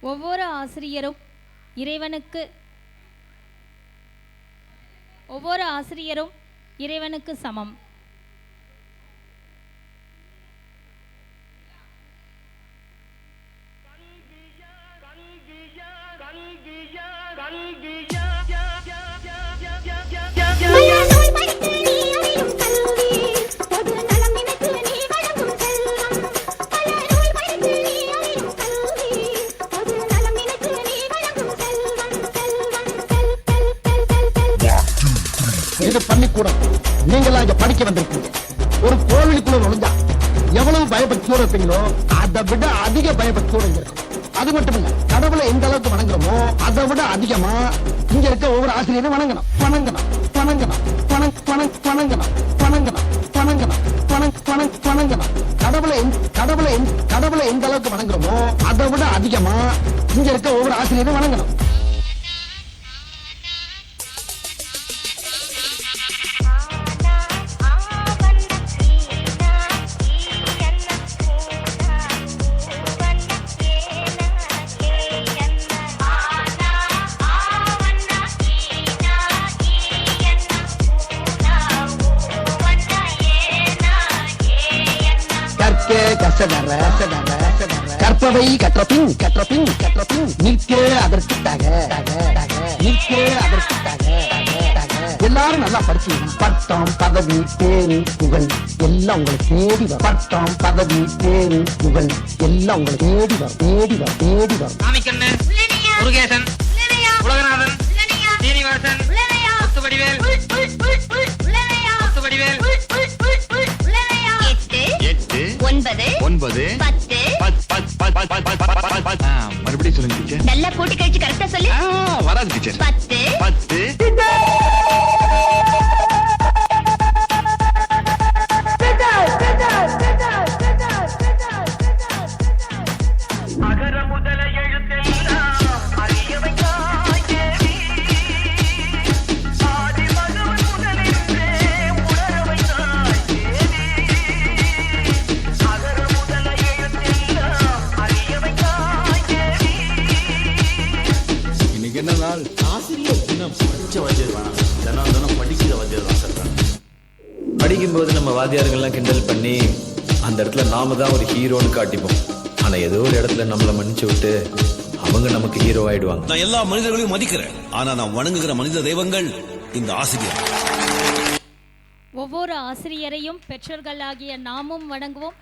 ஒவ்வொரு ஆசிரியரும் இறைவனுக்கு சமம். இது பள்ளிக்கூடம். நீங்களா இங்க படிக்க வந்திருக்கீங்க. ஒரு கோவிலுக்குள்ள நுழைஞ்சா எவ்வளவு பயபக்தியோட இருப்பீங்களோ அதை விட அதிக பயபக்தியோட இருக்கும். அது மட்டும் இல்ல, கடவுளை எந்த அளவுக்கு வணங்குறோமோ அதை விட அதிகமா இங்க இருக்க ஒவ்வொரு ஆசிரியரும் வணங்கணும் வணங்கணும் வணங்கணும் வணங்கணும் வணங்கணும் வணங்கணும் வணங்கணும். கடவுளை எந்த அளவுக்கு வணங்குறோமோ அதை விட அதிகமா இங்க இருக்க ஒவ்வொரு ஆசிரியரும் வணங்கணும். கற்பவை கற்ற பின் நிற்க அதற்காக எல்லாரும் நல்லா படிச்சீங்க. பட்டம் பதவி பேரு புகழ் எல்லாம் உங்களை தேடி வரும். பட்டம் பதவி பேரு புகழ் எல்லாம் உங்களை தேடி வரும் தேடி வரும் தேடி வரும். சாமிக்கண்ணன், முருகேசன், உலகநாதன், சீனிவாசன், முத்துவடிவேல், முத்துவடிவேல். 8 9 10 மறுபடியும் சொல்லுங்க டீச்சர். நல்லா கூட்டி கழிச்சு கரெக்டா சொல்லு. வராது டீச்சர். 10 அகர முதல எழுத்தெல்லாம் அறியவையாய் தேவி, ஆதி பகவன் முதலின்றே உணரவையாய் தேவி. அகர முதல எழுத்தெல்லாம் அறியவையாய் தேவி. இன்னைக்கு என்ன நாள்? ஆசிரியர் தினம். படிச்ச வாத்தியார் வேணாம், தினம் படிக்கிற வாத்தியார் தான் சார். படிக்கும்போது நம்ம வாத்தியார்கள்லாம் கிண்டல் பண்ணி அந்த இடத்துல நாம தான் ஒரு ஹீரோன்னு காட்டிப்போம். ஆனா ஏதோ ஒரு இடத்துல நம்மளை மன்னிச்சு விட்டு அவங்க நமக்கு ஹீரோ ஆயிடுவாங்க. நான் எல்லா மனிதர்களையும் மதிக்கிறேன், ஆனா நான் வணங்குகிற மனித தெய்வங்கள் இந்த ஆசிரியர். ஒவ்வொரு ஆசிரியரையும் பெற்றோர்களாகிய நாமும் வணங்குவோம்.